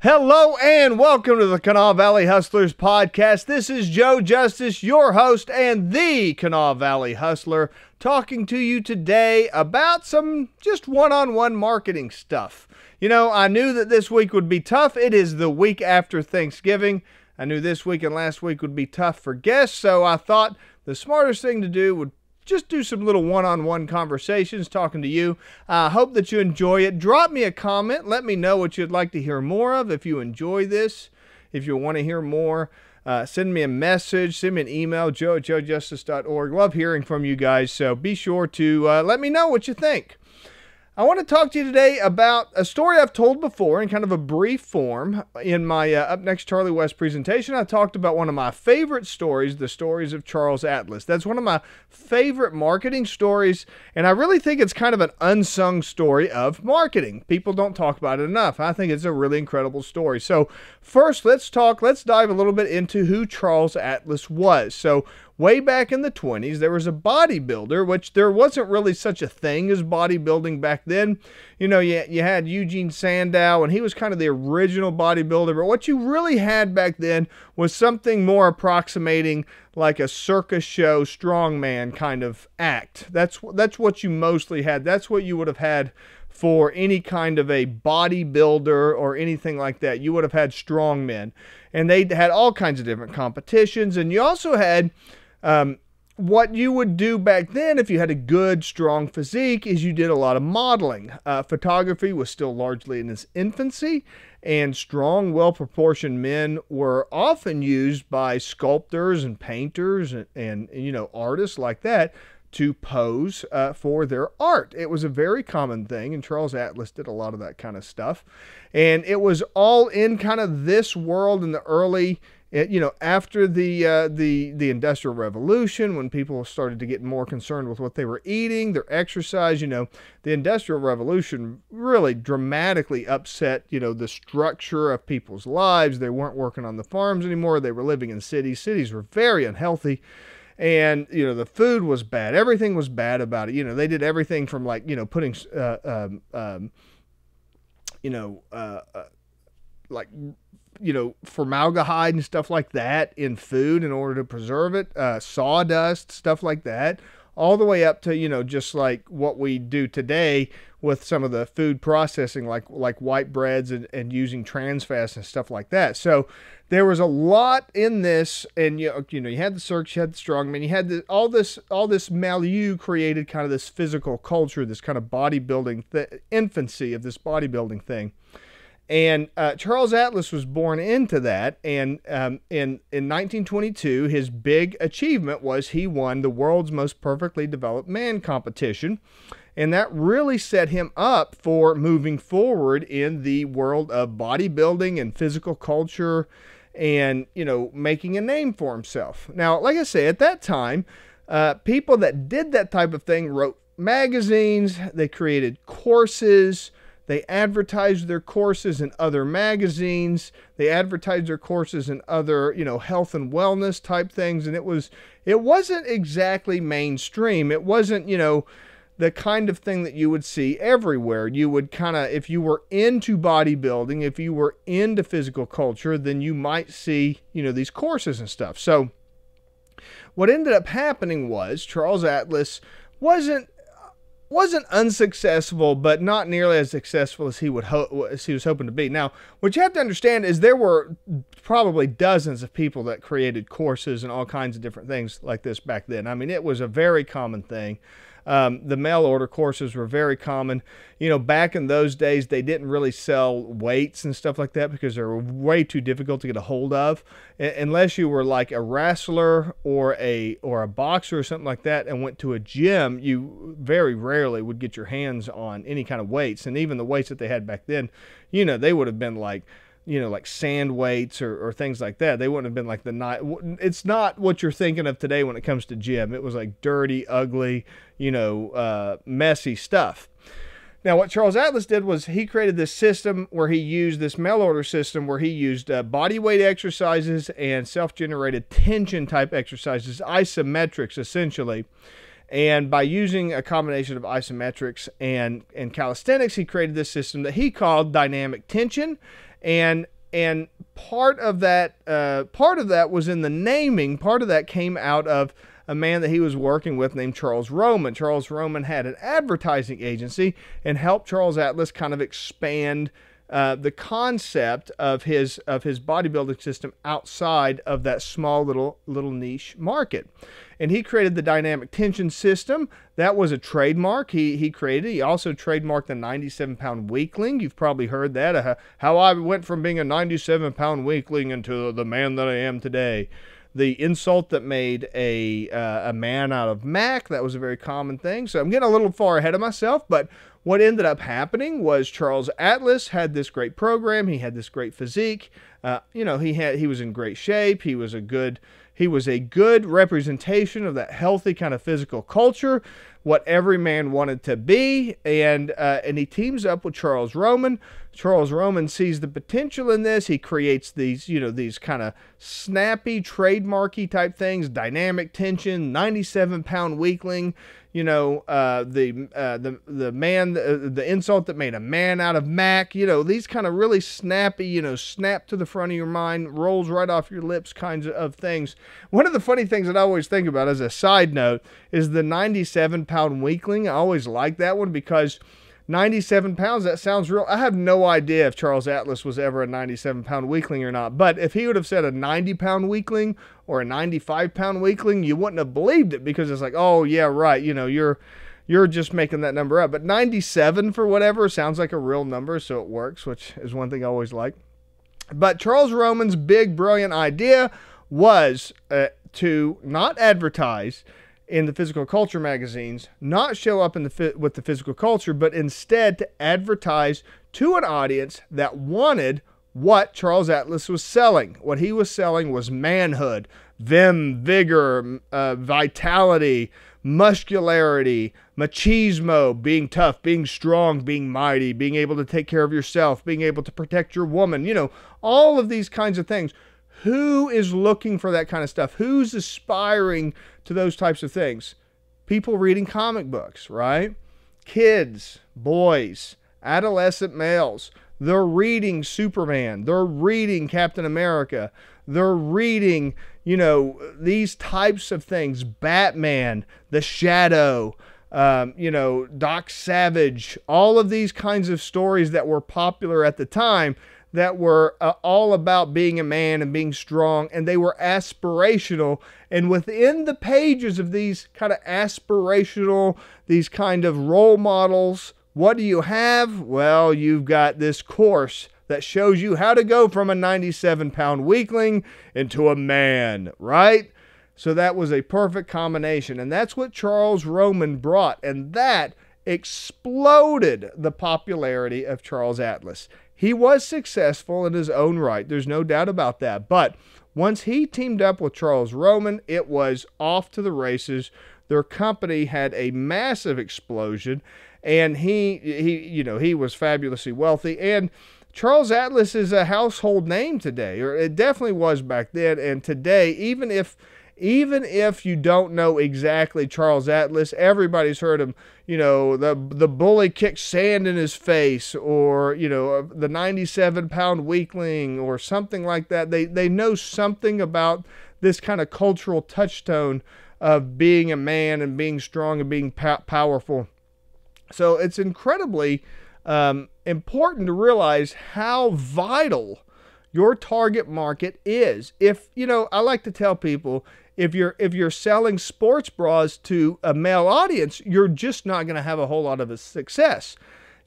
Hello and welcome to the Kanawha Valley Hustlers podcast. This is Joe Justice, your host and the Kanawha Valley Hustler, talking to you today about some just one-on-one marketing stuff. You know, I knew that this week would be tough. It is the week after Thanksgiving. I knew this week and last week would be tough for guests, so I thought the smartest thing to do would just do some little one-on-one conversations talking to you. I hope that you enjoy it. Drop me a comment. Let me know what you'd like to hear more of. If you enjoy this, if you want to hear more, send me a message, send me an email, joe@joejustice.org. Love hearing from you guys, so be sure to let me know what you think. I want to talk to you today about a story I've told before in kind of a brief form. In my Up Next Charlie West presentation, I talked about one of my favorite stories, the stories of Charles Atlas. That's one of my favorite marketing stories, and I really think it's kind of an unsung story of marketing. People don't talk about it enough. I think it's a really incredible story. So first, let's dive a little bit into who Charles Atlas was. So way back in the 20s, there was a bodybuilder, which there wasn't really such a thing as bodybuilding back then. You know, you had Eugene Sandow, and he was kind of the original bodybuilder. But what you really had back then was something more approximating like a circus show strongman kind of act. That's what you mostly had. That's what you would have had for any kind of a bodybuilder or anything like that. You would have had strongmen. And they had all kinds of different competitions. And you also had what you would do back then if you had a good, strong physique is you did a lot of modeling. Photography was still largely in its infancy, and strong, well-proportioned men were often used by sculptors and painters and you know, artists like that to pose for their art. It was a very common thing, and Charles Atlas did a lot of that kind of stuff. And it was all in kind of this world in the early, you know, after the Industrial Revolution, when people started to get more concerned with what they were eating, their exercise. You know, the Industrial Revolution really dramatically upset, you know, the structure of people's lives. They weren't working on the farms anymore. They were living in cities. Cities were very unhealthy. And, you know, the food was bad. Everything was bad about it. You know, they did everything from, like, you know, putting, like, you know, formaldehyde and stuff like that in food in order to preserve it, sawdust, stuff like that, all the way up to, you know, just like what we do today with some of the food processing, like white breads and using trans fats and stuff like that. So there was a lot in this, and you know, you had the circus, you had the strongman, you had all this milieu created kind of this physical culture, this kind of bodybuilding, the infancy of this bodybuilding thing. And Charles Atlas was born into that, and in 1922, his big achievement was he won the world's most perfectly developed man competition, and that really set him up for moving forward in the world of bodybuilding and physical culture, and, you know, making a name for himself. Now, like I say, at that time, people that did that type of thing wrote magazines, they created courses. They advertised their courses in other magazines. They advertised their courses in other, you know, health and wellness type things. And it wasn't exactly mainstream. It wasn't, you know, the kind of thing that you would see everywhere. You would kind of, if you were into bodybuilding, if you were into physical culture, then you might see, you know, these courses and stuff. So what ended up happening was Charles Atlas wasn't unsuccessful, but not nearly as successful as he was hoping to be. Now, what you have to understand is there were probably dozens of people that created courses and all kinds of different things like this back then. I mean, it was a very common thing. The mail order courses were very common. You know, back in those days, they didn't really sell weights and stuff like that because they were way too difficult to get a hold of, unless you were like a wrestler or a boxer or something like that and went to a gym. You very rarely would get your hands on any kind of weights, and even the weights that they had back then, you know, they would have been like, you know, like sand weights or things like that. They wouldn't have been like it's not what you're thinking of today when it comes to gym. It was like dirty, ugly, you know, messy stuff. Now, what Charles Atlas did was he created this system where he used this mail order system where he used body weight exercises and self-generated tension type exercises, isometrics essentially. And by using a combination of isometrics and calisthenics, he created this system that he called dynamic tension. And part of that was in the naming. Part of that came out of a man that he was working with named Charles Roman. Charles Roman had an advertising agency and helped Charles Atlas kind of expand the concept of his bodybuilding system outside of that small little niche market. And he created the dynamic tension system. That was a trademark he created. He also trademarked the 97-pound weakling. You've probably heard that, how I went from being a 97-pound weakling into the man that I am today. The insult that made a man out of Mac, that was a very common thing. So I'm getting a little far ahead of myself, but what ended up happening was Charles Atlas had this great program. He had this great physique. He was in great shape. He was a good representation of that healthy kind of physical culture, what every man wanted to be. And he teams up with Charles Roman. Charles Roman sees the potential in this. He creates these kind of snappy, trademarky type things, dynamic tension, 97-pound weakling, the insult that made a man out of Mac, these kind of really snappy, snap to the front of your mind, rolls right off your lips kinds of things. One of the funny things that I always think about as a side note is the 97-pound weakling. I always like that one because 97 pounds, that sounds real. I have no idea if Charles Atlas was ever a 97-pound weakling or not. But if he would have said a 90-pound weakling or a 95-pound weakling, you wouldn't have believed it because it's like, oh, yeah, right. You're just making that number up. But 97 for whatever sounds like a real number, so it works, which is one thing I always like. But Charles Roman's big, brilliant idea was to not advertise in the physical culture magazines, not show up with the physical culture, but instead to advertise to an audience that wanted what Charles Atlas was selling. What he was selling was manhood, vim, vigor, vitality, muscularity, machismo, being tough, being strong, being mighty, being able to take care of yourself, being able to protect your woman, all of these kinds of things. Who is looking for that kind of stuff? Who's aspiring to those types of things? People reading comic books, right? Kids, boys, adolescent males. They're reading Superman. They're reading Captain America. They're reading, these types of things. Batman, The Shadow, Doc Savage. All of these kinds of stories that were popular at the time that were all about being a man and being strong, and they were aspirational. And within the pages of these kind of aspirational, these kind of role models, what do you have? Well, you've got this course that shows you how to go from a 97-pound weakling into a man, right? So that was a perfect combination, and that's what Charles Roman brought, and that exploded the popularity of Charles Atlas. He was successful in his own right. There's no doubt about that. But once he teamed up with Charles Roman, it was off to the races. Their company had a massive explosion, and he was fabulously wealthy. And Charles Atlas is a household name today, or it definitely was back then. And today, even if you don't know exactly Charles Atlas, everybody's heard him. The bully kicked sand in his face, or, the 97-pound weakling, or something like that. They know something about this kind of cultural touchstone of being a man and being strong and being powerful. So it's incredibly important to realize how vital your target market is. I like to tell people, if you're selling sports bras to a male audience, you're just not going to have a whole lot of a success.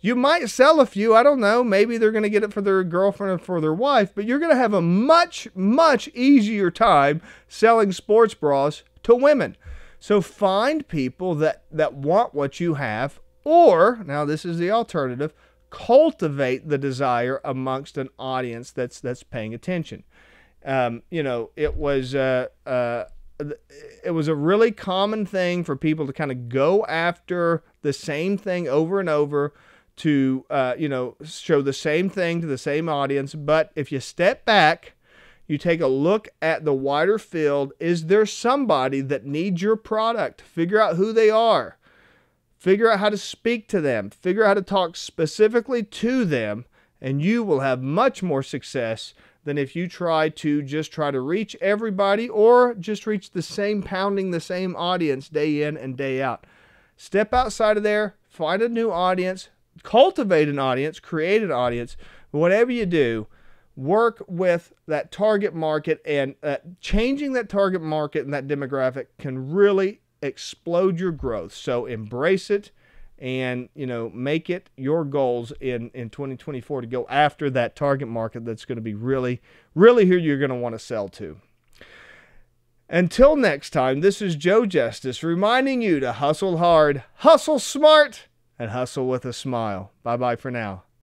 You might sell a few, I don't know, maybe they're going to get it for their girlfriend or for their wife, but you're going to have a much, much easier time selling sports bras to women. So find people that want what you have, or, now this is the alternative, cultivate the desire amongst an audience that's paying attention. It was a really common thing for people to kind of go after the same thing over and over to, show the same thing to the same audience. But if you step back, you take a look at the wider field, is there somebody that needs your product? Figure out who they are. Figure out how to speak to them. Figure out how to talk specifically to them, and you will have much more success than if you try to reach everybody or just reach the same audience day in and day out. Step outside of there, find a new audience, cultivate an audience, create an audience. Whatever you do, work with that target market, and changing that target market and that demographic can really explode your growth. So embrace it, and make it your goals in 2024 to go after that target market that's going to be really, really who you're going to want to sell to. Until next time, this is Joe Justice reminding you to hustle hard, hustle smart, and hustle with a smile. Bye-bye for now.